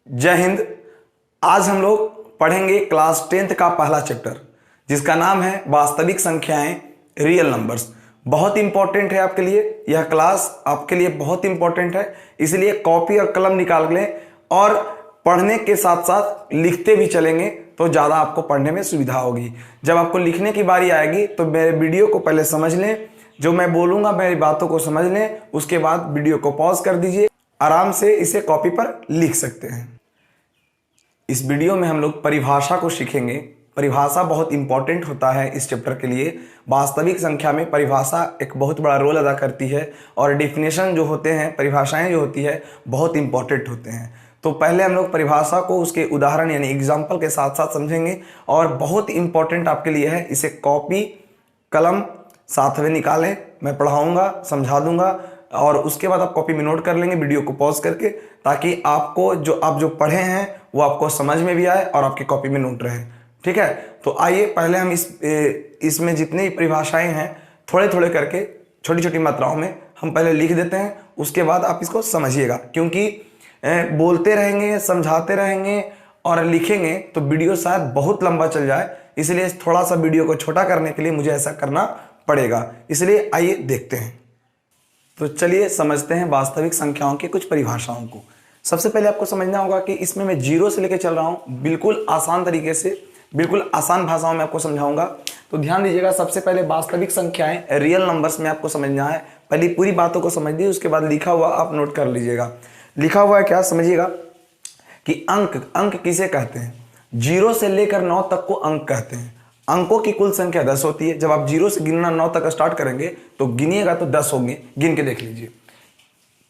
जय हिंद। आज हम लोग पढ़ेंगे क्लास 10th का पहला चैप्टर जिसका नाम है वास्तविक संख्याएं, रियल नंबर्स। बहुत इंपॉर्टेंट है आपके लिए, यह क्लास आपके लिए बहुत इंपॉर्टेंट है, इसलिए कॉपी और कलम निकाल लें और पढ़ने के साथ साथ लिखते भी चलेंगे तो ज़्यादा आपको पढ़ने में सुविधा होगी। जब आपको लिखने की बारी आएगी तो मेरे वीडियो को पहले समझ लें, जो मैं बोलूँगा मेरी बातों को समझ लें, उसके बाद वीडियो को पॉज कर दीजिए, आराम से इसे कॉपी पर लिख सकते हैं। इस वीडियो में हम लोग परिभाषा को सीखेंगे। परिभाषा बहुत इंपॉर्टेंट होता है इस चैप्टर के लिए। वास्तविक संख्या में परिभाषा एक बहुत बड़ा रोल अदा करती है और डिफिनेशन जो होते हैं, परिभाषाएं जो होती है, बहुत इंपॉर्टेंट होते हैं। तो पहले हम लोग परिभाषा को उसके उदाहरण यानी एग्जाम्पल के साथ साथ समझेंगे और बहुत इंपॉर्टेंट आपके लिए है, इसे कॉपी कलम साथ में निकालें, मैं पढ़ाऊँगा, समझा दूँगा और उसके बाद आप कॉपी में नोट कर लेंगे वीडियो को पॉज करके, ताकि आपको जो पढ़े हैं वो आपको समझ में भी आए और आपकी कॉपी में नोट रहे। ठीक है, तो आइए पहले हम इसमें जितनी परिभाषाएं हैं थोड़े थोड़े करके छोटी छोटी मात्राओं में हम पहले लिख देते हैं, उसके बाद आप इसको समझिएगा। क्योंकि बोलते रहेंगे, समझाते रहेंगे और लिखेंगे तो वीडियो शायद बहुत लंबा चल जाए, इसलिए थोड़ा सा वीडियो को छोटा करने के लिए मुझे ऐसा करना पड़ेगा। इसलिए आइए देखते हैं। तो चलिए समझते हैं वास्तविक संख्याओं की कुछ परिभाषाओं को। सबसे पहले आपको समझना होगा कि इसमें मैं जीरो से लेकर चल रहा हूं, बिल्कुल आसान तरीके से, बिल्कुल आसान भाषाओं में आपको समझाऊंगा। तो ध्यान दीजिएगा, सबसे पहले वास्तविक संख्याएं, रियल नंबर्स में आपको समझना है। पहले पूरी बातों को समझ लीजिए, उसके बाद लिखा हुआ आप नोट कर लीजिएगा। लिखा हुआ है क्या, समझिएगा कि अंक किसे कहते हैं। 0 से लेकर 9 तक को अंक कहते हैं। अंकों की कुल संख्या 10 होती है। जब आप 0 से गिनना 9 तक स्टार्ट करेंगे तो गिनिएगा तो 10 होंगे। गिन के देख लीजिए,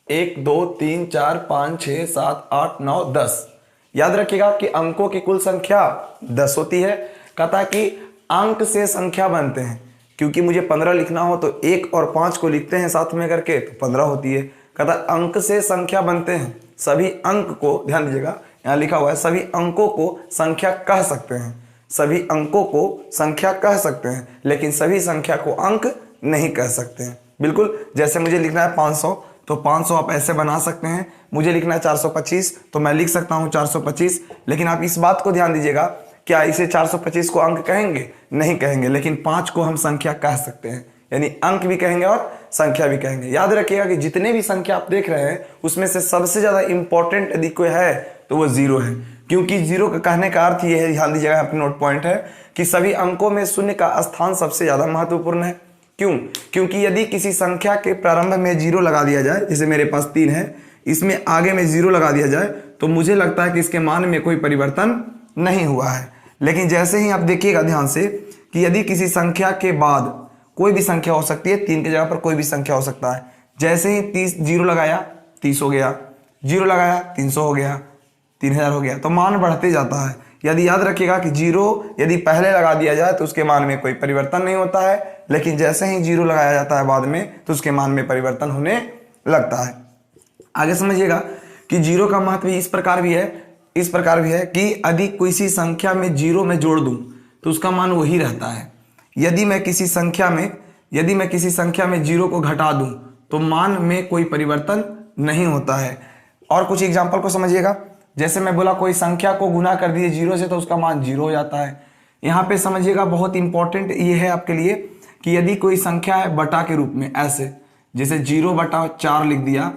1 2 3 4 5 6 7 8 9 10। याद रखिएगा कि अंकों की कुल संख्या 10 होती है। कहता कि अंक से संख्या बनते हैं, क्योंकि मुझे 15 लिखना हो तो 1 और 5 को लिखते हैं साथ में करके तो 15 होती है। कहता अंक से संख्या बनते हैं, सभी अंक को, ध्यान दीजिएगा यहाँ लिखा हुआ है, सभी अंकों को संख्या कह सकते हैं। सभी अंकों को संख्या कह सकते हैं, लेकिन सभी संख्या को अंक नहीं कह सकते हैं। बिल्कुल, जैसे मुझे लिखना है 500 तो 500 आप ऐसे बना सकते हैं। मुझे लिखना है 425 तो मैं लिख सकता हूं 425। लेकिन आप इस बात को ध्यान दीजिएगा, क्या इसे 425 को अंक कहेंगे? नहीं कहेंगे, लेकिन 5 को हम संख्या कह सकते हैं, यानी अंक भी कहेंगे और संख्या भी कहेंगे। याद रखिएगा कि जितने भी संख्या आप देख रहे हैं उसमें से सबसे ज्यादा इंपॉर्टेंट यदि कोई है तो वो 0 है। क्योंकि 0 का कहने का अर्थ ये है, ध्यान दीजिएगा, यहाँ पे नोट पॉइंट है कि सभी अंकों में शून्य का स्थान सबसे ज्यादा महत्वपूर्ण है। क्यों? क्योंकि यदि किसी संख्या के प्रारंभ में 0 लगा दिया जाए, जैसे मेरे पास 3 है, इसमें आगे में 0 लगा दिया जाए तो मुझे लगता है कि इसके मान में कोई परिवर्तन नहीं हुआ है। लेकिन जैसे ही आप देखिएगा ध्यान से कि यदि किसी संख्या के बाद कोई भी संख्या हो सकती है, 3 की जगह पर कोई भी संख्या हो सकता है, जैसे ही 0 लगाया 30 हो गया, 0 लगाया 300 हो गया, 3000 हो गया, तो मान बढ़ते जाता है। यदि याद रखिएगा कि 0 यदि पहले लगा दिया जाए तो उसके मान में कोई परिवर्तन नहीं होता है, लेकिन जैसे ही 0 लगाया जाता है बाद में तो उसके मान में परिवर्तन होने लगता है। आगे समझिएगा कि 0 का महत्व इस प्रकार भी है कि यदि किसी संख्या में 0 में जोड़ दूं तो उसका मान वही रहता है। यदि मैं किसी संख्या में 0 को घटा दूं तो मान में कोई परिवर्तन नहीं होता है। और कुछ एग्जाम्पल को समझिएगा, जैसे मैं बोला कोई संख्या को गुना कर दिए 0 से तो उसका मान 0 हो जाता है। यहाँ पे समझिएगा, बहुत इंपॉर्टेंट ये है आपके लिए कि यदि कोई संख्या है बटा के रूप में, ऐसे जैसे 0/4 लिख दिया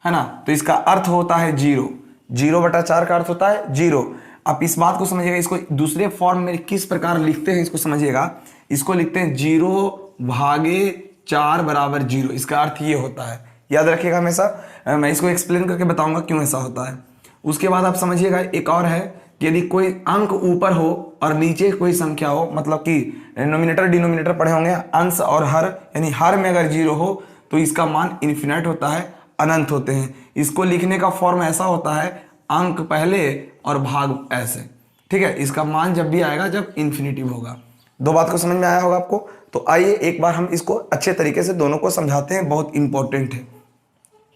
है ना, तो इसका अर्थ होता है 0। 0/4 का अर्थ होता है 0। आप इस बात को समझिएगा, इसको दूसरे फॉर्म में किस प्रकार लिखते हैं इसको समझिएगा। इसको लिखते हैं 0/4 = 0। इसका अर्थ ये होता है, याद रखिएगा हमेशा। मैं इसको एक्सप्लेन करके बताऊंगा क्यों ऐसा होता है। उसके बाद आप समझिएगा एक और है कि यदि कोई अंक ऊपर हो और नीचे कोई संख्या हो, मतलब कि नोमिनेटर डिनोमिनेटर पढ़े होंगे, अंश और हर, यानी हर में अगर 0 हो तो इसका मान इन्फिनिट होता है, अनंत होते हैं। इसको लिखने का फॉर्म ऐसा होता है, अंक पहले और भाग ऐसे। ठीक है, इसका मान जब भी आएगा जब इन्फिनिटिव होगा। दो बात को समझ में आया होगा आपको। तो आइए एक बार हम इसको अच्छे तरीके से दोनों को समझाते हैं, बहुत इंपॉर्टेंट है।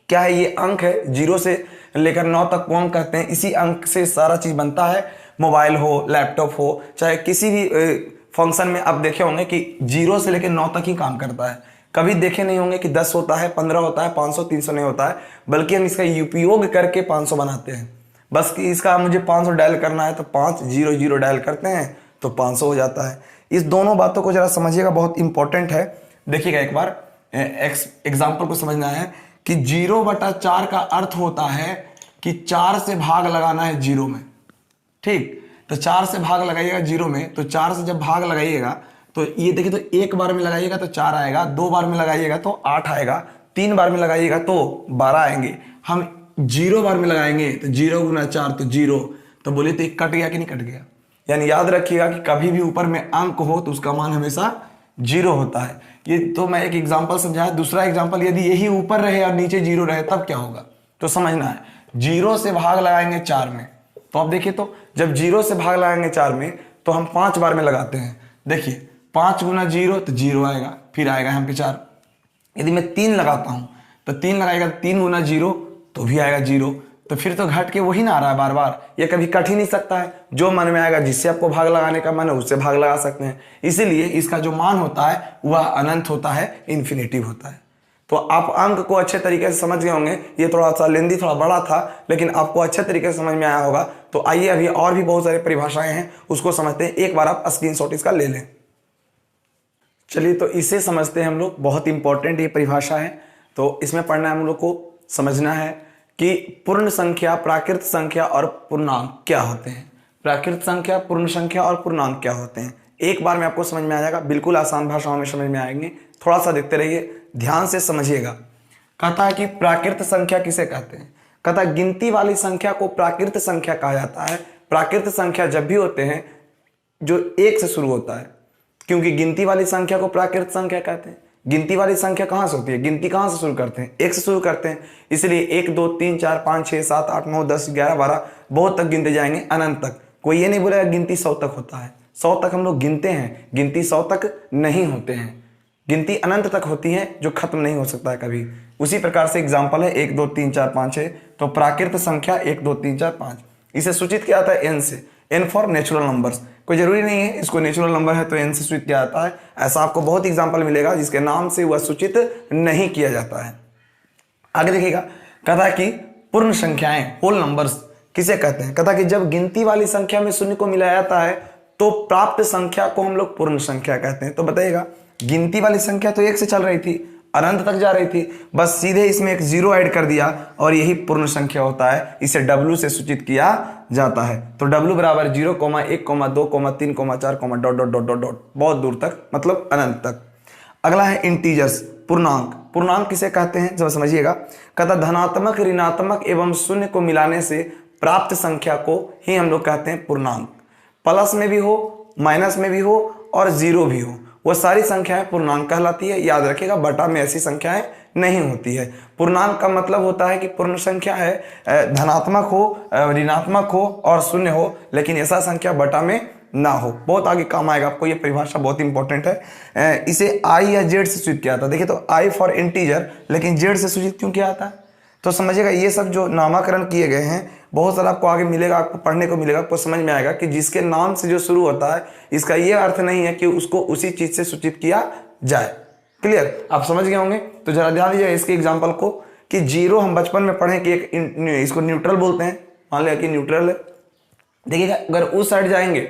क्या है ये अंक है, 0 से लेकर 9 तक को अंक कहते हैं। इसी अंक से सारा चीज बनता है, मोबाइल हो, लैपटॉप हो, चाहे किसी भी फंक्शन में आप देखे होंगे कि 0 से लेकर 9 तक ही काम करता है। कभी देखे नहीं होंगे कि 10 होता है, 15 होता है, 500 300 नहीं होता है, बल्कि हम इसका उपयोग करके 500 बनाते हैं। बस कि इसका मुझे 500 डायल करना है तो 500 डायल करते हैं तो 500 हो जाता है। इस दोनों बातों को जरा समझिएगा, बहुत इंपॉर्टेंट है। देखिएगा एक बार एग्जाम्पल को समझना है कि 0/4 का अर्थ होता है कि 4 से भाग लगाना है 0 में। ठीक, तो 4 से भाग लगाइएगा 0 में, तो 4 से जब भाग लगाइएगा तो ये देखिए, तो एक बार में लगाइएगा तो 4 आएगा, 2 बार में लगाइएगा तो 8 आएगा, 3 बार में लगाइएगा तो 12 आएंगे। हम 0 बार में लगाएंगे तो 0 × 4 तो 0, तो बोलिए तो एक कट गया कि नहीं कट गया। यानी याद रखिएगा कि कभी भी ऊपर में अंक हो तो उसका मान हमेशा 0 होता है। ये तो मैं एक एग्जाम्पल समझाया। दूसरा एग्जाम्पल, यदि यही ऊपर रहे और नीचे 0 रहे तब क्या होगा, तो समझना है। 0 से भाग लगाएंगे 4 में, तो आप देखिए तो जब 0 से भाग लगाएंगे 4 में तो हम 5 बार में लगाते हैं। देखिए 5 × 0 तो 0 आएगा, फिर आएगा यहाँ पे 4। यदि मैं 3 लगाता हूँ तो 3 लगाएगा, 3 × 0 तो भी आएगा 0, तो फिर तो घट के वही ना आ रहा है बार बार। ये कभी कट ही नहीं सकता है। जो मन में आएगा, जिससे आपको भाग लगाने का मन है उससे भाग लगा सकते हैं। इसीलिए इसका जो मान होता है वह अनंत होता है, इन्फिनिटिव होता है। तो आप अंक को अच्छे तरीके से समझ गए होंगे। ये थोड़ा सा लेंदी, थोड़ा बड़ा था, लेकिन आपको अच्छे तरीके से समझ में आया होगा। तो आइए अभी और भी बहुत सारी परिभाषाएं हैं, उसको समझते हैं। एक बार आप स्क्रीनशॉट इसका ले लें। चलिए तो इसे समझते हैं हम लोग। बहुत इंपॉर्टेंट ये परिभाषा है, तो इसमें पढ़ना है हम लोग को। समझना है कि पूर्ण संख्या, प्राकृत संख्या और पूर्णांक क्या होते हैं। प्राकृत संख्या, पूर्ण संख्या और पूर्णांक क्या होते हैं, एक बार में आपको समझ में आ जाएगा। बिल्कुल आसान भाषाओं में समझ में आएंगे। थोड़ा सा देखते रहिए, ध्यान से समझिएगा। कहता है कि प्राकृत संख्या किसे कहते हैं। कहता है गिनती वाली संख्या को प्राकृत संख्या कहा जाता है। प्राकृत संख्या जब भी होते हैं जो 1 से शुरू होता है, क्योंकि गिनती वाली संख्या को प्राकृत संख्या कहते हैं। गिनती वाली संख्या कहाँ से होती है, गिनती कहाँ से शुरू करते हैं, 1 से शुरू करते हैं। इसलिए 1 2 3 4 5 6 7 8 9 10 11 12 बहुत तक गिनते जाएंगे, अनंत तक। कोई ये नहीं बोलेगा गिनती 100 तक होता है। 100 तक हम लोग गिनते हैं, गिनती 100 तक नहीं होते हैं। गिनती अनंत तक होती है, जो खत्म नहीं हो सकता है कभी। उसी प्रकार से एग्जाम्पल है 1 2 3 4 5 6। तो प्राकृत संख्या 1 2 3 4 5, इसे सूचित किया जाता है n से। n for natural numbers. कोई जरूरी नहीं है इसको नेचुरल नंबर है तो n से सूचित किया जाता है। ऐसा आपको बहुत एग्जाम्पल मिलेगा जिसके नाम से वह सूचित नहीं किया जाता है। आगे देखिएगा, कहता है कि पूर्ण संख्याएं, होल नंबर्स किसे कहते हैं। कहता है कि जब गिनती वाली संख्या में शून्य को मिलाया जाता है तो प्राप्त संख्या को हम लोग पूर्ण संख्या कहते हैं। तो बताइएगा, गिनती वाली संख्या तो 1 से चल रही थी, अनंत तक जा रही थी, बस सीधे इसमें एक 0 ऐड कर दिया और यही पूर्ण संख्या होता है। इसे W से सूचित किया जाता है। तो W बराबर 0, 1, 2, 3, 4, dot dot dot dot dot, बहुत दूर तक, मतलब अनंत तक। अगला है इंटीजर्स, पूर्णांक। पूर्णांक किसे कहते हैं जब समझिएगा। कहता धनात्मक, ऋणात्मक एवं शून्य को मिलाने से प्राप्त संख्या को ही हम लोग कहते हैं पूर्णांक। प्लस में भी हो, माइनस में भी हो और 0 भी हो, वो सारी संख्याएं पूर्णांक कहलाती है। याद रखिएगा, बटा में ऐसी संख्याएं नहीं होती है। पूर्णांक का मतलब होता है कि पूर्ण संख्या है, धनात्मक हो, ऋणात्मक हो और शून्य हो, लेकिन ऐसा संख्या बटा में ना हो। बहुत आगे काम आएगा आपको, ये परिभाषा बहुत इंपॉर्टेंट है। इसे I या Z से सूचित किया था। देखिए तो I फॉर इंटीजर, लेकिन Z से सूचित क्यों किया था, तो समझिएगा ये सब जो नामकरण किए गए हैं बहुत सारा आपको आगे मिलेगा, आपको पढ़ने को मिलेगा, आपको समझ में आएगा कि जिसके नाम से जो शुरू होता है इसका ये अर्थ नहीं है कि उसको उसी चीज से सूचित किया जाए। क्लियर, आप समझ गए होंगे। तो जरा ध्यान दीजिए इसके एग्जाम्पल को कि 0 हम बचपन में पढ़े कि एक इसको न्यूट्रल बोलते हैं। मान लिया कि न्यूट्रल है। देखिएगा, अगर उस साइड जाएंगे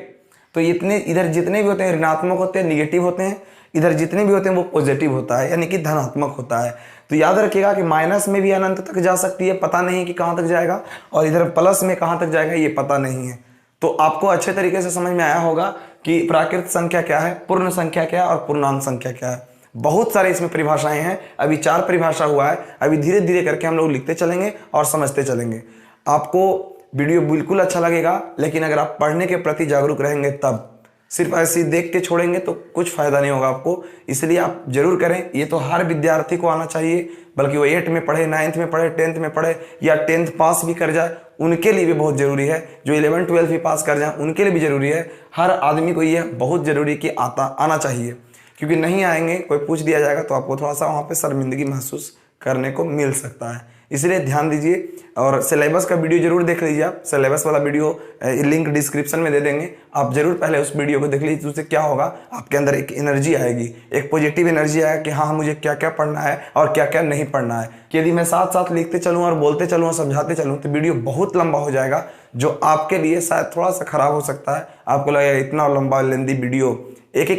तो इतने इधर जितने भी होते हैं ऋणात्मक होते हैं, निगेटिव होते हैं, इधर जितने भी होते हैं वो पॉजिटिव होता है, यानी कि धनात्मक होता है। तो याद रखिएगा कि माइनस में भी अनंत तक जा सकती है, पता नहीं कि कहाँ तक जाएगा, और इधर प्लस में कहाँ तक जाएगा ये पता नहीं है। तो आपको अच्छे तरीके से समझ में आया होगा कि प्राकृत संख्या क्या है, पूर्ण संख्या क्या है और पूर्णांक संख्या क्या है। बहुत सारे इसमें परिभाषाएं हैं। अभी 4 परिभाषा हुआ है, अभी धीरे धीरे करके हम लोग लिखते चलेंगे और समझते चलेंगे। आपको वीडियो बिल्कुल अच्छा लगेगा, लेकिन अगर आप पढ़ने के प्रति जागरूक रहेंगे तब। सिर्फ ऐसे देख के छोड़ेंगे तो कुछ फायदा नहीं होगा आपको, इसलिए आप जरूर करें। ये तो हर विद्यार्थी को आना चाहिए, बल्कि वो 8 में पढ़े, 9th में पढ़े, 10th में पढ़े या 10th पास भी कर जाए, उनके लिए भी बहुत जरूरी है। जो 11th 12th भी पास कर जाए उनके लिए भी जरूरी है। हर आदमी को ये बहुत जरूरी कि आना चाहिए, क्योंकि नहीं आएंगे, कोई पूछ दिया जाएगा तो आपको थोड़ा सा वहाँ पे शर्मिंदगी महसूस करने को मिल सकता है। इसलिए ध्यान दीजिए और सिलेबस का वीडियो जरूर देख लीजिए। आप सिलेबस वाला वीडियो लिंक डिस्क्रिप्शन में दे देंगे, आप जरूर पहले उस वीडियो को देख लीजिए। उससे क्या होगा, आपके अंदर एक एनर्जी आएगी, एक पॉजिटिव एनर्जी आएगा कि हाँ मुझे क्या क्या पढ़ना है और क्या क्या नहीं पढ़ना है। कि यदि मैं साथ साथ लिखते चलूँ और बोलते चलूँ और समझाते चलूँ तो वीडियो बहुत लंबा हो जाएगा, जो आपके लिए शायद थोड़ा सा खराब हो सकता है। आपको लगेगा इतना लंबा लेंदी वीडियो, एक ही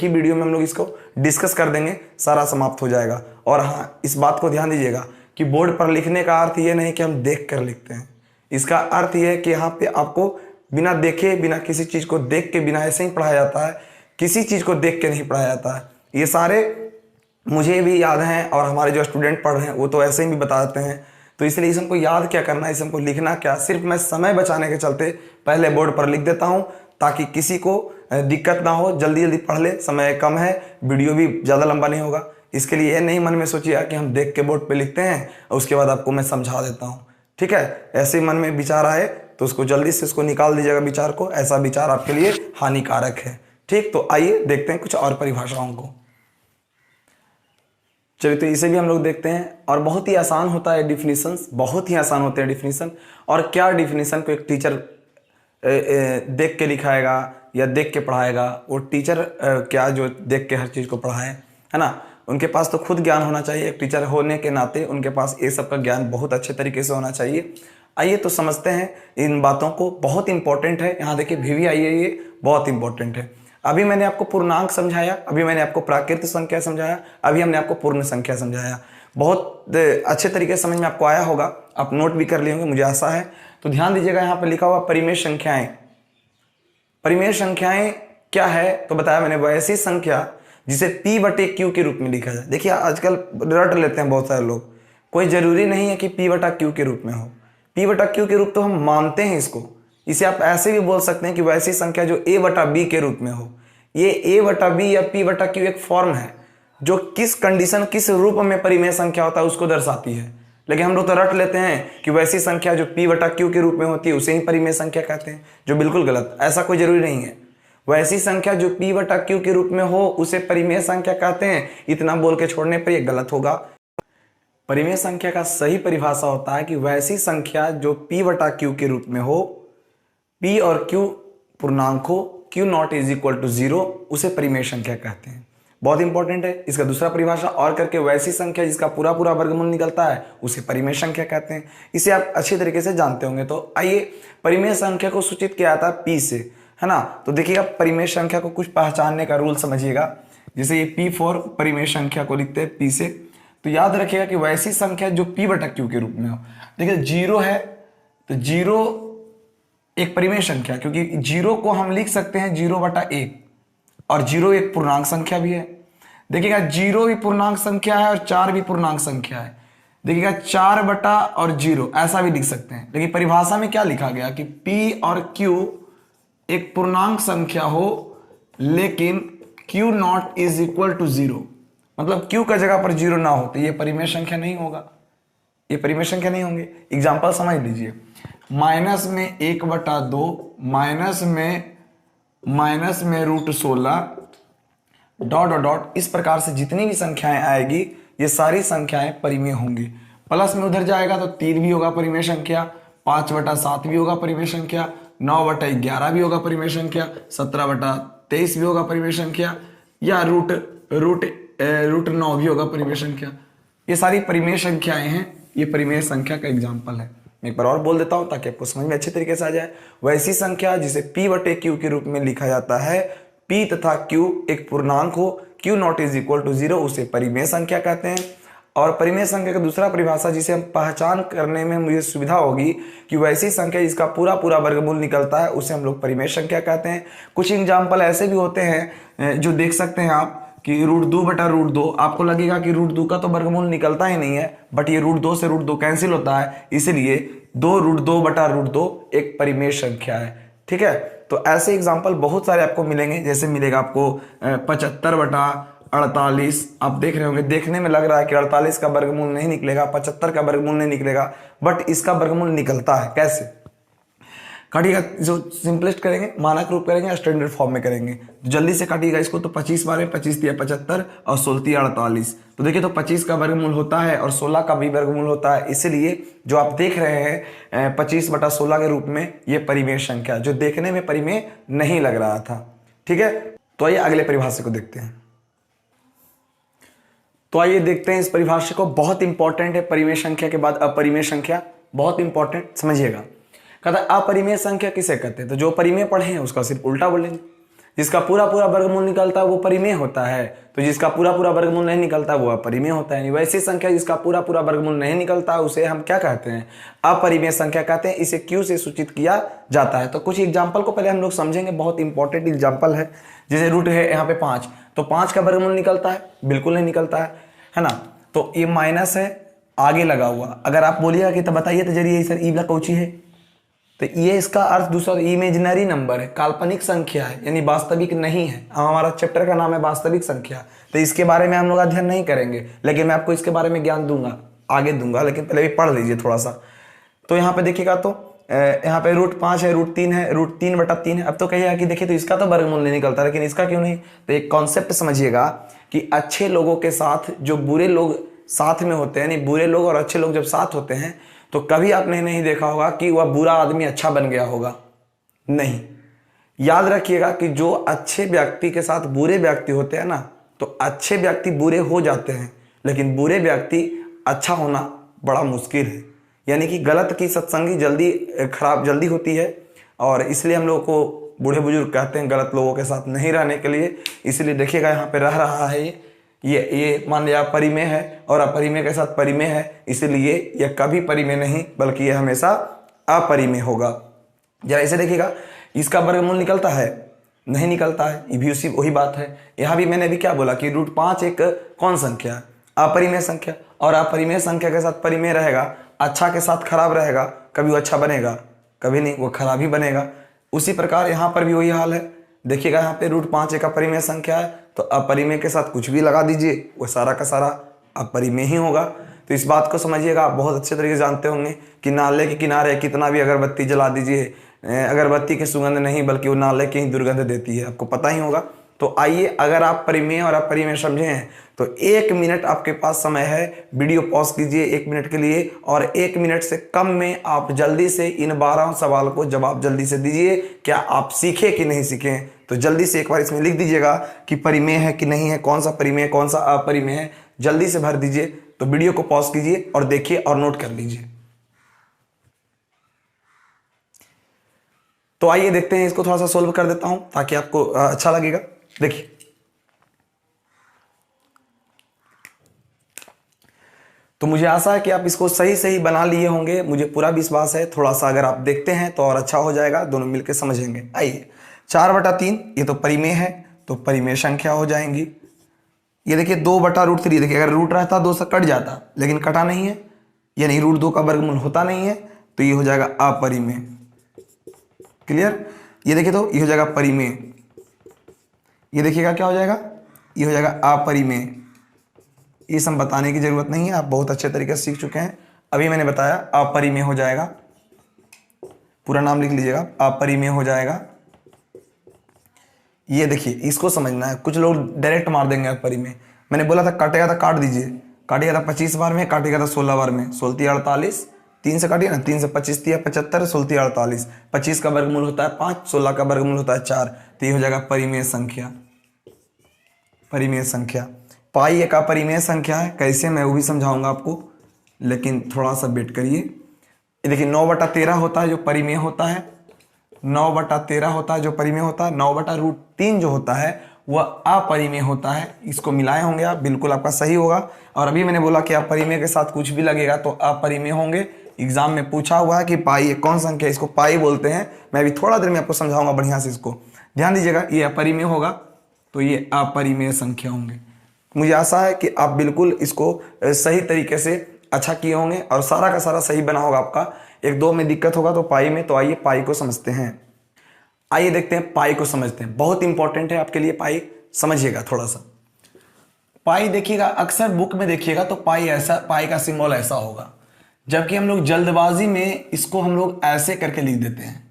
वीडियो में हम लोग इसको डिस्कस कर देंगे, सारा समाप्त हो जाएगा। और हाँ, इस बात को ध्यान दीजिएगा कि बोर्ड पर लिखने का अर्थ ये नहीं कि हम देख कर लिखते हैं। इसका अर्थ ये है कि यहाँ पे आपको बिना देखे, बिना किसी चीज़ को देख के, बिना ऐसे ही पढ़ाया जाता है, किसी चीज़ को देख के नहीं पढ़ाया जाता है। ये सारे मुझे भी याद हैं और हमारे जो स्टूडेंट पढ़ रहे हैं वो तो ऐसे ही भी बताते हैं। तो इसलिए इस हमको याद क्या करना है, इस हमको लिखना क्या, सिर्फ मैं समय बचाने के चलते पहले बोर्ड पर लिख देता हूँ ताकि किसी को दिक्कत ना हो, जल्दी जल्दी पढ़ ले, समय कम है, वीडियो भी ज़्यादा लंबा नहीं होगा। इसके लिए ये नहीं मन में सोचिए कि हम देख के बोर्ड पे लिखते हैं और उसके बाद आपको मैं समझा देता हूँ, ठीक है। ऐसे मन में विचार आए तो उसको जल्दी से उसको निकाल दीजिएगा विचार को, ऐसा विचार आपके लिए हानिकारक है, ठीक। तो आइए देखते हैं कुछ और परिभाषाओं को। चलिए, तो इसे भी हम लोग देखते हैं और बहुत ही आसान होता है डिफिनीशंस, बहुत ही आसान होते हैं डिफिनीशन। और क्या डिफिनीशन को एक टीचर देख के लिखाएगा या देख के पढ़ाएगा, वो टीचर क्या जो देख के हर चीज़ को पढ़ाए, है ना। उनके पास तो खुद ज्ञान होना चाहिए, एक टीचर होने के नाते उनके पास ये सब का ज्ञान बहुत अच्छे तरीके से होना चाहिए। आइए तो समझते हैं इन बातों को, बहुत इंपॉर्टेंट है। यहाँ देखिए VVIE, ये बहुत इंपॉर्टेंट है। अभी मैंने आपको पूर्णांक समझाया, अभी मैंने आपको प्राकृत संख्या समझाया, अभी हमने आपको पूर्ण संख्या समझाया। बहुत अच्छे तरीके से समझ में आपको आया होगा, आप नोट भी कर लिए होंगे, मुझे आशा है। तो ध्यान दीजिएगा, यहाँ पर लिखा हुआ परिमेय संख्याएं। परिमेय संख्याएं क्या है तो बताया मैंने, वो ऐसी संख्या जिसे P/Q के रूप में लिखा जाए। देखिए आजकल रट लेते हैं बहुत सारे लोग, कोई जरूरी नहीं है कि P/Q के रूप में हो। P/Q के रूप तो हम मानते हैं इसको, इसे आप ऐसे भी बोल सकते हैं कि वैसी संख्या जो A/B के रूप में हो। ये A/B या P/Q एक फॉर्म है जो किस कंडीशन, किस रूप में परिमेय संख्या होता है उसको दर्शाती है। लेकिन हम लोग तो रट लेते हैं कि वैसी संख्या जो P/Q के रूप में होती है उसे ही परिमेय संख्या कहते हैं, जो बिल्कुल गलत। ऐसा कोई जरूरी नहीं है। वैसी संख्या जो P/Q के रूप में हो उसे परिमेय संख्या कहते हैं, इतना बोल के छोड़ने पर यह गलत होगा। परिमेय संख्या का सही परिभाषा होता है कि वैसी संख्या जो P/Q के रूप में हो, P और Q पूर्णांक हो, Q≠0, उसे परिमेय संख्या कहते हैं। बहुत इंपॉर्टेंट है। इसका दूसरा परिभाषा और करके, वैसी संख्या जिसका पूरा पूरा वर्गमूल निकलता है उसे परिमेय संख्या कहते हैं। इसे आप अच्छी तरीके से जानते होंगे। तो आइए, परिमेय संख्या को सूचित किया जाता है P से, है ना। तो देखिएगा, परिमेय संख्या को कुछ पहचानने का रूल समझिएगा। जैसे ये P4 परिमेय संख्या को लिखते हैं P से, तो याद रखिएगा कि वैसी संख्या जो P/Q के रूप में हो। देखिए 0 है तो 0 एक परिमेय संख्या, क्योंकि 0 को हम लिख सकते हैं 0/1, और 0 एक पूर्णांक संख्या भी है। देखिएगा 0 भी पूर्णांक संख्या है और 4 भी पूर्णांक संख्या है। देखिएगा 4/0 ऐसा भी लिख सकते हैं। लेकिन परिभाषा में क्या लिखा गया कि P और Q एक पूर्णांक संख्या हो लेकिन Q≠0, मतलब Q का जगह पर 0 ना हो तो ये परिमेय संख्या नहीं होगा, ये परिमेय संख्या नहीं होंगे। एग्जाम्पल समझ लीजिए, माइनस में 1/2, माइनस में √16 डॉट डॉट डॉट, इस प्रकार से जितनी भी संख्याएं आएगी ये सारी संख्याएं परिमेय होंगी। प्लस में उधर जाएगा तो 3 भी होगा परिमेय संख्या, 5/7 भी होगा परिमेय संख्या, 9/11 भी होगा परिमेय संख्या, 17/23 भी होगा परिमेय संख्या, या रूट 9 भी होगा परिमेय संख्या। ये सारी परिमेय संख्याएं हैं, ये परिमेय संख्या का एग्जाम्पल है। मैं एक बार और बोल देता हूं ताकि आपको समझ में अच्छे तरीके से आ जाए। वैसी संख्या जिसे P/Q के रूप में लिखा जाता है, P तथा Q एक पूर्णांक हो, Q�not=0, उसे परिमेय संख्या कहते हैं। और परिमेय संख्या का दूसरा परिभाषा जिसे हम पहचान करने में मुझे सुविधा होगी कि वैसी संख्या जिसका पूरा पूरा वर्गमूल निकलता है उसे हम लोग परिमेय संख्या कहते हैं। कुछ एग्जाम्पल ऐसे भी होते हैं जो देख सकते हैं आप कि √2/√2, आपको लगेगा कि √2 का तो वर्गमूल निकलता ही नहीं है, बट ये √2 से √2 कैंसिल होता है, इसलिए 2√2/√2 एक परिमेय संख्या है, ठीक है। तो ऐसे एग्जाम्पल बहुत सारे आपको मिलेंगे। जैसे मिलेगा आपको 75/48, आप देख रहे होंगे, देखने में लग रहा है कि 48 का वर्गमूल नहीं निकलेगा, 75 का वर्गमूल नहीं निकलेगा, बट इसका वर्गमूल निकलता है। कैसे काटिएगा, जो सिंपलेस्ट करेंगे, मानक रूप करेंगे, स्टैंडर्ड फॉर्म में करेंगे, जल्दी से काटिएगा इसको। तो 25 बार 25 दिया 75 और 16 दिया 48। तो देखिए, तो 25 का वर्गमूल होता है और 16 का भी वर्गमूल होता है, इसलिए जो आप देख रहे हैं 25/16 के रूप में, ये परिमेय संख्या जो देखने में परिमेय नहीं लग रहा था, ठीक है। तो आइए अगले परिभाषा को देखते हैं। तो आइए देखते हैं इस परिभाषा को, बहुत इंपॉर्टेंट है। परिमेय संख्या के बाद अपरिमेय संख्या, बहुत इंपॉर्टेंट, समझिएगा। कहता है अपरिमेय संख्या किसे कहते हैं, तो जो परिमेय पढ़े हैं उसका सिर्फ उल्टा बोलेंगे। जिसका पूरा पूरा वर्गमूल निकलता है वो परिमेय होता है, तो जिसका पूरा पूरा वर्गमूल नहीं निकलता वो अपरिमेय होता है। वैसी संख्या जिसका पूरा पूरा वर्गमूल नहीं निकलता उसे हम क्या कहते हैं, अपरिमेय संख्या कहते हैं। इसे क्यों से सूचित किया जाता है, तो कुछ एग्जाम्पल को पहले हम लोग समझेंगे, बहुत इंपॉर्टेंट एग्जाम्पल है। जैसे रूट है यहाँ पे 5, तो 5 का वर्गमूल निकलता है, बिल्कुल नहीं निकलता है ना। तो ये माइनस है आगे लगा हुआ, अगर आप बोलिएगा कि तो बताइए तो जरिए सर ई कौची है, तो ये इसका अर्थ दूसरा इमेजिनरी नंबर है, काल्पनिक संख्या है, यानी वास्तविक नहीं है। हमारा चैप्टर का नाम है वास्तविक संख्या, तो इसके बारे में हम लोग अध्ययन नहीं करेंगे, लेकिन मैं आपको इसके बारे में ज्ञान दूंगा, आगे दूंगा, लेकिन पहले भी पढ़ लीजिए थोड़ा सा। तो यहाँ पे देखिएगा तो यहाँ पे रूट 5 है, रूट 3 है, रूट 3/3 है। अब तो कहिएगा कि देखिए तो इसका तो वर्गमूल नहीं निकलता, लेकिन इसका क्यों नहीं। तो एक कॉन्सेप्ट समझिएगा कि अच्छे लोगों के साथ जो बुरे लोग साथ में होते हैं, यानी बुरे लोग और अच्छे लोग जब साथ होते हैं तो कभी आपने नहीं देखा होगा कि वह बुरा आदमी अच्छा बन गया होगा, नहीं। याद रखिएगा कि जो अच्छे व्यक्ति के साथ बुरे व्यक्ति होते हैं ना, तो अच्छे व्यक्ति बुरे हो जाते हैं, लेकिन बुरे व्यक्ति अच्छा होना बड़ा मुश्किल है। यानी कि गलत की सत्संगी जल्दी खराब जल्दी होती है, और इसलिए हम लोग को बूढ़े बुजुर्ग कहते हैं गलत लोगों के साथ नहीं रहने के लिए। इसलिए देखिएगा यहाँ पे रह रहा है ये मान लिया परिमेय है और अपरिमेय के साथ परिमेय है, इसलिए यह कभी परिमेय नहीं बल्कि यह हमेशा अपरिमेय होगा। जरा इसे देखिएगा, इसका वर्गमूल निकलता है, नहीं निकलता है, ये भी उसी वही बात है। यहाँ भी मैंने अभी क्या बोला कि रूट 5 एक कौन संख्या है, अपरिमेय संख्या, और अपरिमेय संख्या के साथ परिमेय रहेगा, अच्छा के साथ खराब रहेगा, कभी वो अच्छा बनेगा, कभी नहीं, वो खराब ही बनेगा। उसी प्रकार यहाँ पर भी वही हाल है। देखिएगा यहाँ पे रूट 5 एक अपरिमेय संख्या है, तो अपरिमेय के साथ कुछ भी लगा दीजिए वो सारा का सारा अपरिमेय ही होगा। तो इस बात को समझिएगा, आप बहुत अच्छे तरीके से जानते होंगे कि नाले के किनारे कितना भी अगरबत्ती जला दीजिए, अगरबत्ती की सुगंध नहीं बल्कि वो नाले की ही दुर्गंध देती है, आपको पता ही होगा। तो आइए, अगर आप परिमेय और अपरिमेय समझे हैं तो 1 मिनट आपके पास समय है, वीडियो पॉज कीजिए 1 मिनट के लिए, और 1 मिनट से कम में आप जल्दी से इन 12 सवाल को जवाब जल्दी से दीजिए। क्या आप सीखे कि नहीं सीखे, तो जल्दी से एक बार इसमें लिख दीजिएगा कि परिमेय है कि नहीं है, कौन सा परिमेय कौन सा अपरिमेय है, जल्दी से भर दीजिए। तो वीडियो को पॉज कीजिए और देखिए और नोट कर लीजिए। तो आइए देखते हैं, इसको थोड़ा सा सोल्व कर देता हूं ताकि आपको अच्छा लगेगा। देखिए, तो मुझे आशा है कि आप इसको सही सही बना लिए होंगे, मुझे पूरा विश्वास है। थोड़ा सा अगर आप देखते हैं तो और अच्छा हो जाएगा, दोनों मिलकर समझेंगे। आइए, 4/3 ये तो परिमेय है, तो परिमेय संख्या हो जाएंगी। ये देखिए 2/√3, देखिए अगर रूट रहता 2 से कट जाता, लेकिन कटा नहीं है, यानी रूट 2 का वर्गमूल होता नहीं है, तो ये हो जाएगा अपरिमेय। क्लियर। ये देखिए तो ये हो जाएगा परिमेय, ये देखिएगा क्या हो जाएगा, ये हो जाएगा अपरिमेय। ये सब बताने की जरूरत नहीं है, आप बहुत अच्छे तरीके से सीख चुके हैं। अभी मैंने बताया अपरिमेय हो जाएगा, पूरा नाम लिख लीजिएगा, अपरिमेय हो जाएगा। ये देखिए, इसको समझना है। कुछ लोग डायरेक्ट मार देंगे अपरिमेय। मैंने बोला था काटेगा तो काट दीजिए, काटेगा था 25 बार में, काटेगा था 16 बार में, 16 48, 3 से काटिए ना, 3 से 25 75, 16 48, 25 का वर्गमूल होता है 5, 16 का वर्गमूल होता है 4, तो ये हो जाएगा परिमेय संख्या। परिमेय संख्या पाई एक अपरिमेय संख्या है, कैसे मैं वो भी समझाऊंगा आपको, लेकिन थोड़ा सा वेट करिए। ये देखिए 9/13 होता है जो परिमेय होता है, 9/13 होता है जो परिमेय होता है। 9/√3 जो होता है वह अपरिमेय होता है। इसको मिलाए होंगे आप, बिल्कुल आपका सही होगा। और अभी मैंने बोला कि अपरिमेय के साथ कुछ भी लगेगा तो अपरिमेय होंगे। एग्जाम में पूछा हुआ है कि पाई एक कौन संख्या है, इसको पाई बोलते हैं। मैं अभी थोड़ा देर में आपको समझाऊंगा बढ़िया से, इसको ध्यान दीजिएगा। ये अपरिमेय होगा तो ये अपरिमेय संख्या होंगे। मुझे आशा है कि आप बिल्कुल इसको सही तरीके से अच्छा किए होंगे और सारा का सारा सही बना होगा आपका। 1-2 में दिक्कत होगा तो पाई में, तो आइए पाई को समझते हैं। आइए देखते हैं पाई को समझते हैं, बहुत इंपॉर्टेंट है आपके लिए पाई, समझिएगा थोड़ा सा। पाई देखिएगा, अक्सर बुक में देखिएगा तो पाई ऐसा, पाई का सिंबल ऐसा होगा, जबकि हम लोग जल्दबाजी में इसको हम लोग ऐसे करके लिख देते हैं।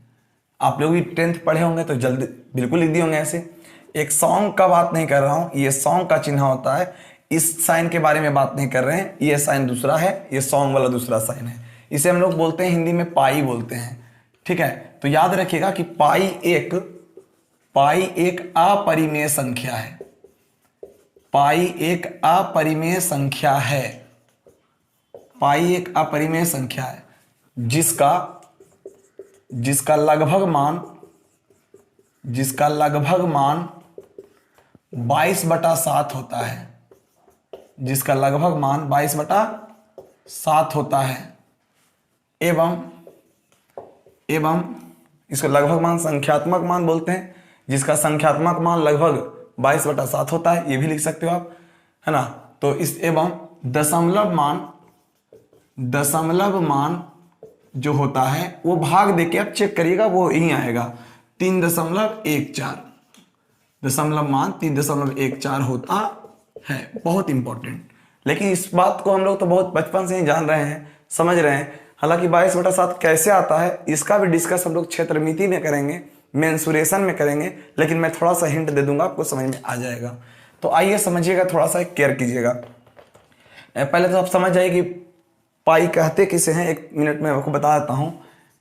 आप लोग भी 10th पढ़े होंगे तो जल्द बिल्कुल लिख दिए होंगे ऐसे। एक सॉन्ग का बात नहीं कर रहा हूं, ये सॉन्ग का चिन्ह होता है, इस साइन के बारे में बात नहीं कर रहे हैं। ये साइन दूसरा है, ये सॉन्ग वाला दूसरा साइन है। इसे हम लोग बोलते हैं हिंदी में पाई बोलते हैं, ठीक है। तो याद रखिएगा कि पाई एक अपरिमेय संख्या है। पाई एक अपरिमेय संख्या है। पाई एक अपरिमेय संख्या है जिसका लगभग मान 22/7 होता है, जिसका लगभग मान 22/7 होता है, एवं इसको लगभग मान संख्यात्मक मान बोलते हैं, जिसका संख्यात्मक मान लगभग 22/7 होता है, ये भी लिख सकते हो आप, है ना। तो इस एवं दशमलव मान जो होता है वो भाग देके आप चेक करिएगा, वो यही आएगा 3.14, दशमलव मान 3.14 होता है। बहुत इंपॉर्टेंट, लेकिन इस बात को हम लोग तो बहुत बचपन से ही जान रहे हैं, समझ रहे हैं। हालांकि 22/7 कैसे आता है इसका भी डिस्कस हम लोग क्षेत्रमिति में करेंगे, मेंसुरेशन में करेंगे, लेकिन मैं थोड़ा सा हिंट दे दूंगा, आपको समझ में आ जाएगा। तो आइए समझिएगा, थोड़ा सा केयर कीजिएगा। पहले तो आप समझ जाइए कि पाई कहते किसे हैं। 1 मिनट में आपको बता देता हूं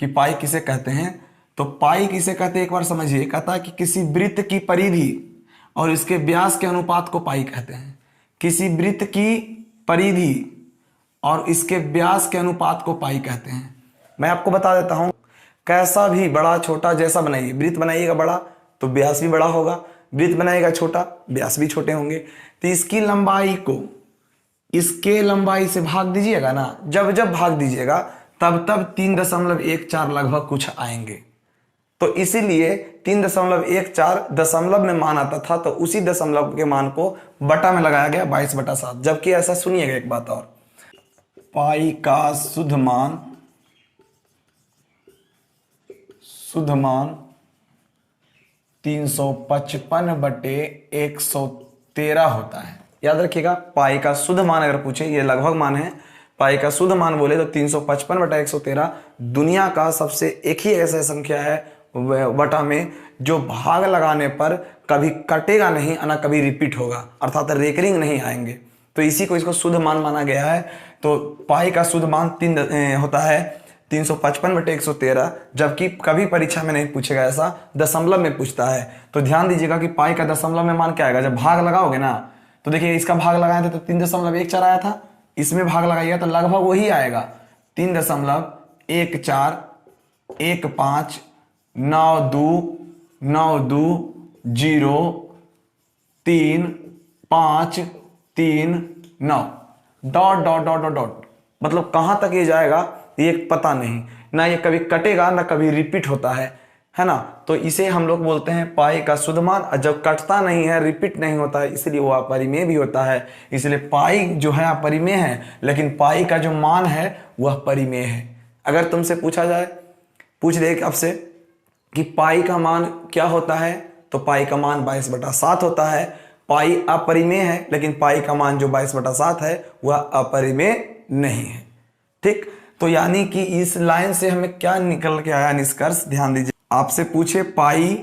कि पाई किसे कहते हैं। तो पाई किसे कहते हैं एक बार समझिए। कहता है कि किसी वृत्त की परिधि और इसके व्यास के अनुपात को पाई कहते हैं। किसी वृत्त की परिधि और इसके व्यास के अनुपात को पाई कहते हैं। मैं आपको बता देता हूं, कैसा भी बड़ा छोटा जैसा बनाइए, वृत्त बनाइएगा बड़ा तो व्यास भी बड़ा होगा, वृत्त बनाइएगा छोटा व्यास भी छोटे होंगे। तो इसकी लंबाई को इसके लंबाई से भाग दीजिएगा ना, जब भाग दीजिएगा तब 3.14 लगभग कुछ आएंगे। तो इसीलिए 3.14 दशमलव में मान आता था, तो उसी दशमलव के मान को बटा में लगाया गया 22/7। जबकि ऐसा सुनिएगा एक बात और, पाई का शुद्ध मान 355/113 होता है। याद रखिएगा, पाई का शुद्ध मान अगर पूछे, ये लगभग मान है, पाई का शुद्ध मान बोले तो 355/113 दुनिया का सबसे एक ही ऐसा संख्या है बटा में जो भाग लगाने पर कभी कटेगा नहीं, ना कभी रिपीट होगा, अर्थात रेकरिंग नहीं आएंगे। तो इसी को इसको शुद्ध मान माना गया है। तो पाई का शुद्ध मान 3 होता है 355/113, जबकि कभी परीक्षा में नहीं पूछेगा, ऐसा दशमलव में पूछता है। तो ध्यान दीजिएगा कि पाई का दशमलव में मान क्या आएगा। जब भाग लगाओगे ना, तो देखिए इसका भाग लगाए थे तो 3.14 आया था, इसमें भाग लगाइएगा तो लगभग वही आएगा 3.141592035339 डॉट। मतलब कहां तक ये जाएगा ये पता नहीं, ना ये कभी कटेगा ना कभी रिपीट होता है ना। तो इसे हम लोग बोलते हैं पाई का शुद्ध मान। और जब कटता नहीं है, रिपीट नहीं होता है, इसलिए वो अपरिमेय भी होता है। इसलिए पाई जो है अपरिमेय है, लेकिन पाई का जो मान है वह परिमेय है। अगर तुमसे पूछा जाए, पूछ दे आपसे कि पाई का मान क्या होता है, तो पाई का मान 22/7 होता है। पाई अपरिमेय है, लेकिन पाई का मान जो 22/7 है वह अपरिमेय नहीं है। ठीक, तो यानी कि इस लाइन से हमें क्या निकल के आया निष्कर्ष, ध्यान दीजिए। आपसे पूछे पाई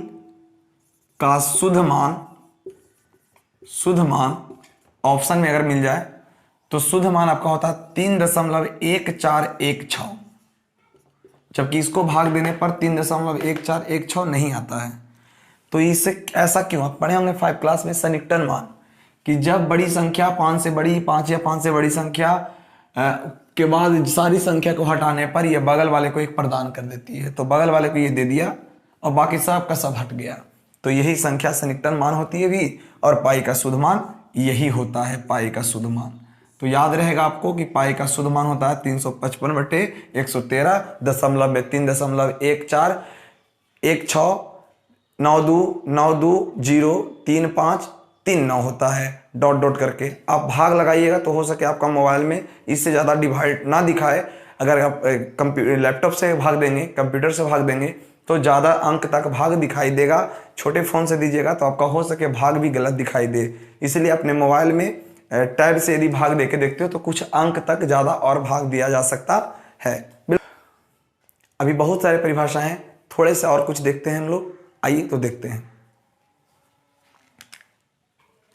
का शुद्ध मान ऑप्शन में अगर मिल जाए तो शुद्ध मान आपका होता है 3.1416, जबकि इसको भाग देने पर 3.1416 नहीं आता है। तो इससे ऐसा क्यों, आप पढ़े होंगे 5 क्लास में सन्निकटन मान, कि जब बड़ी संख्या 5 से बड़ी, 5 या 5 से बड़ी संख्या के बाद सारी संख्या को हटाने पर यह बगल वाले को एक प्रदान कर देती है। तो बगल वाले को ये दे दिया और बाकी सब का सब हट गया। तो यही संख्या सन्निकटन मान होती है भी, और पाई का शुद्ध मान यही होता है पाई का शुद्ध मान। तो याद रहेगा आपको कि पाई का शुद्ध मान होता है 355/113 दशमलव में 3.14169292035339 होता है, डॉट करके। आप भाग लगाइएगा तो हो सके आपका मोबाइल में इससे ज़्यादा डिवाइड ना दिखाए। अगर आप लैपटॉप से भाग देंगे, कंप्यूटर से भाग देंगे तो ज़्यादा अंक तक भाग दिखाई देगा। छोटे फ़ोन से दीजिएगा तो आपका हो सके भाग भी गलत दिखाई दे। इसलिए अपने मोबाइल में टैब से यदि भाग देके देखते हो तो कुछ अंक तक ज़्यादा और भाग दिया जा सकता है। अभी बहुत सारे परिभाषाएं, थोड़े से और कुछ देखते हैं हम लोग। आइए तो देखते हैं।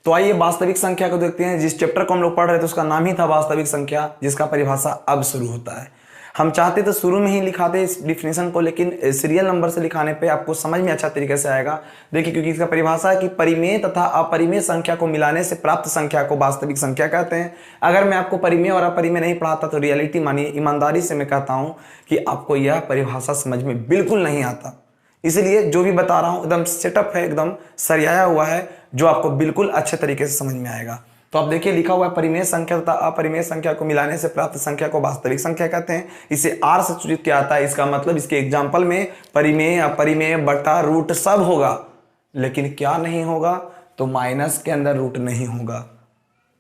तो आइए वास्तविक संख्या को देखते हैं। जिस चैप्टर को हम लोग पढ़ रहे थे उसका नाम ही था वास्तविक संख्या, जिसका परिभाषा अब शुरू होता है। हम चाहते तो शुरू में ही लिखाते इस डिफिनेशन को, लेकिन सीरियल नंबर से लिखाने पे आपको समझ में अच्छा तरीके से आएगा। देखिए, क्योंकि इसका परिभाषा है कि परिमेय तथा अपरिमेय संख्या को मिलाने से प्राप्त संख्या को वास्तविक संख्या कहते हैं। अगर मैं आपको परिमेय और अपरिमेय नहीं पढ़ाता तो रियलिटी मानिए, ईमानदारी से मैं कहता हूं कि आपको यह परिभाषा समझ में बिल्कुल नहीं आता। इसलिए जो भी बता रहा हूं एकदम सेटअप है, एकदम सरियाया हुआ है, जो आपको बिल्कुल अच्छे तरीके से समझ में आएगा। तो आप देखिए, लिखा हुआ है परिमेय संख्या तथा अपरिमेय संख्या को मिलाने से प्राप्त संख्या को वास्तविक संख्या कहते हैं। इसे आर से सूचित किया जाता है। इसका मतलब इसके एग्जाम्पल में परिमेय, अपरिमेय, बटा, रूट सब होगा, लेकिन क्या नहीं होगा, तो माइनस के अंदर रूट नहीं होगा।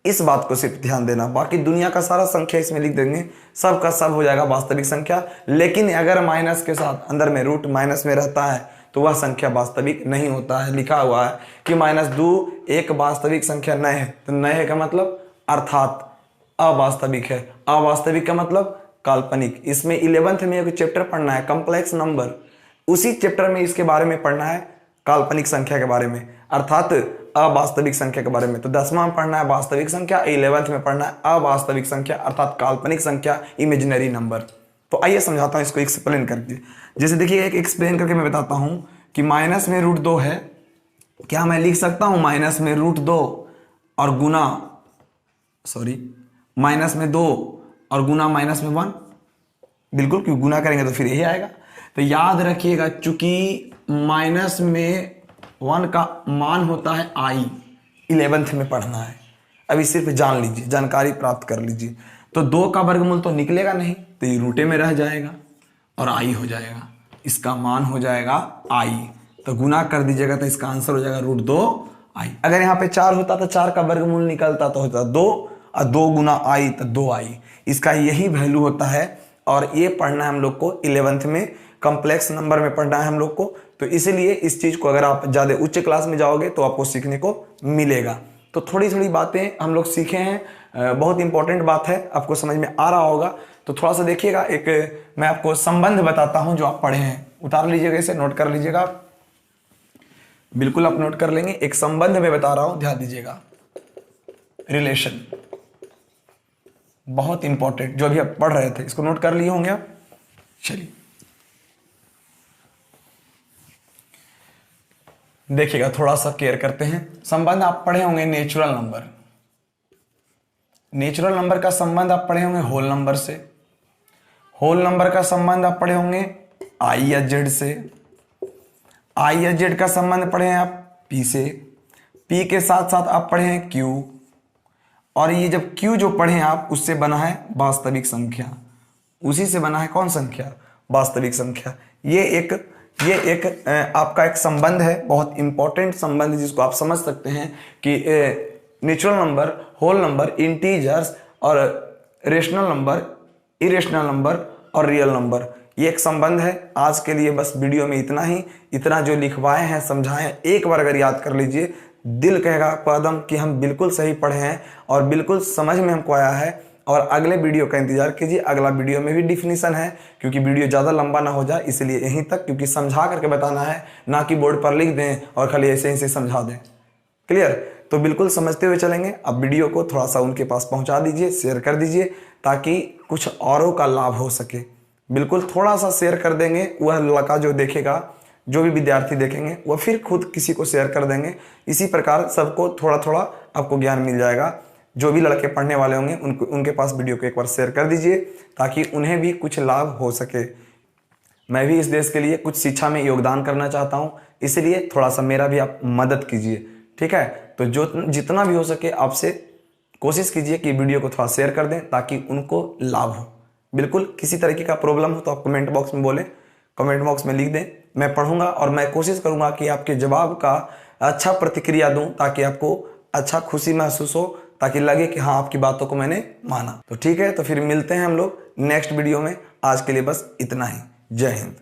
इस बात को सिर्फ ध्यान देना, बाकी दुनिया का सारा संख्या इसमें लिख देंगे, सब का सब हो जाएगा वास्तविक संख्या। लेकिन अगर माइनस के साथ अंदर में रूट माइनस में रहता है तो वह संख्या वास्तविक नहीं होता है। लिखा हुआ है कि -2 एक वास्तविक संख्या न है, तो न है का मतलब अर्थात अवास्तविक है। अवास्तविक का मतलब काल्पनिक। इसमें 11th में एक चैप्टर पढ़ना है कॉम्प्लेक्स नंबर, उसी चैप्टर में इसके बारे में पढ़ना है, काल्पनिक संख्या के बारे में, अर्थात अवास्तविक संख्या के बारे में। तो 10वां में पढ़ना है वास्तविक संख्या, 11th में पढ़ना है अवास्तविक संख्या अर्थात काल्पनिक संख्या, इमेजिनरी नंबर। तो आइए समझाता हूं इसको एक्सप्लेन करके। जैसे देखिए, एक एक्सप्लेन करके मैं बताता हूं कि माइनस में √2 है। क्या मैं लिख सकता हूं माइनस में √2 और गुना माइनस में 2 और गुना माइनस में 1? बिल्कुल, क्योंकि गुना करेंगे तो फिर यही आएगा। तो याद रखिएगा, चूंकि माइनस में 1 का मान होता है i, 11th में पढ़ना है। अभी सिर्फ जान लीजिए, जानकारी प्राप्त कर लीजिए। तो 2 का वर्गमूल तो निकलेगा नहीं, तो ये रूटे में रह जाएगा और i हो जाएगा, इसका मान हो जाएगा i। तो गुना कर दीजिएगा तो इसका आंसर हो जाएगा √2i। अगर यहाँ पे 4 होता तो 4 का वर्गमूल निकलता तो होता 2, और 2 गुना i तो 2i। इसका यही वैल्यू होता है, और ये पढ़ना है हम लोग को 11th में, कॉम्प्लेक्स नंबर में पढ़ना है हम लोग को। तो इसीलिए इस चीज को अगर आप ज्यादा उच्च क्लास में जाओगे तो आपको सीखने को मिलेगा। तो थोड़ी थोड़ी बातें हम लोग सीखे हैं, बहुत इंपॉर्टेंट बात है, आपको समझ में आ रहा होगा। तो थोड़ा सा देखिएगा, एक मैं आपको संबंध बताता हूं जो आप पढ़े हैं, उतार लीजिएगा, इसे नोट कर लीजिएगा, बिल्कुल आप नोट कर लेंगे। एक संबंध में बता रहा हूं, ध्यान दीजिएगा, रिलेशन, बहुत इंपॉर्टेंट, जो अभी आप पढ़ रहे थे, इसको नोट कर लिए होंगे आप। चलिए देखिएगा, थोड़ा सा केयर करते हैं। संबंध आप पढ़े होंगे नेचुरल नंबर, नेचुरल नंबर का संबंध आप पढ़े होंगे होल नंबर से, होल नंबर का संबंध आप पढ़े होंगे i या z से, i या z का संबंध पढ़े हैं आप p से, p के साथ साथ आप पढ़े हैं q, और ये जब q जो पढ़े हैं आप, उससे बना है वास्तविक संख्या, उसी से बना है कौन संख्या? वास्तविक संख्या। ये एक आपका एक संबंध है, बहुत इंपॉर्टेंट संबंध, जिसको आप समझ सकते हैं कि natural number, whole number, integers और रेशनल नंबर, इरेशनल नंबर और रियल नंबर, ये एक संबंध है। आज के लिए बस वीडियो में इतना ही, इतना जो लिखवाए हैं, समझाएं, एक बार अगर याद कर लीजिए, दिल कहेगा कदम कि हम बिल्कुल सही पढ़े हैं और बिल्कुल समझ में हमको आया है। और अगले वीडियो का इंतजार कीजिए, अगला वीडियो में भी डिफिनीशन है, क्योंकि वीडियो ज़्यादा लंबा ना हो जाए, इसलिए यहीं तक, क्योंकि समझा करके बताना है, ना कि बोर्ड पर लिख दें और खाली ऐसे ही से समझा दें। क्लियर? तो बिल्कुल समझते हुए चलेंगे। अब वीडियो को थोड़ा सा उनके पास पहुंचा दीजिए, शेयर कर दीजिए, ताकि कुछ औरों का लाभ हो सके। बिल्कुल थोड़ा सा शेयर कर देंगे, वह लड़का जो देखेगा, जो भी विद्यार्थी देखेंगे, वह फिर खुद किसी को शेयर कर देंगे। इसी प्रकार सबको थोड़ा थोड़ा आपको ज्ञान मिल जाएगा। जो भी लड़के पढ़ने वाले होंगे उनके पास वीडियो को एक बार शेयर कर दीजिए, ताकि उन्हें भी कुछ लाभ हो सके। मैं भी इस देश के लिए कुछ शिक्षा में योगदान करना चाहता हूं, इसलिए थोड़ा सा मेरा भी आप मदद कीजिए, ठीक है? तो जितना भी हो सके आपसे कोशिश कीजिए कि वीडियो को थोड़ा शेयर कर दें, ताकि उनको लाभ हो। बिल्कुल किसी तरीके का प्रॉब्लम हो तो आप कमेंट बॉक्स में बोलें, कमेंट बॉक्स में लिख दें, मैं पढ़ूंगा और मैं कोशिश करूंगा कि आपके जवाब का अच्छा प्रतिक्रिया दूं, ताकि आपको अच्छा खुशी महसूस हो, ताकि लगे कि हाँ, आपकी बातों को मैंने माना। तो ठीक है, तो फिर मिलते हैं हम लोग नेक्स्ट वीडियो में। आज के लिए बस इतना ही। जय हिंद।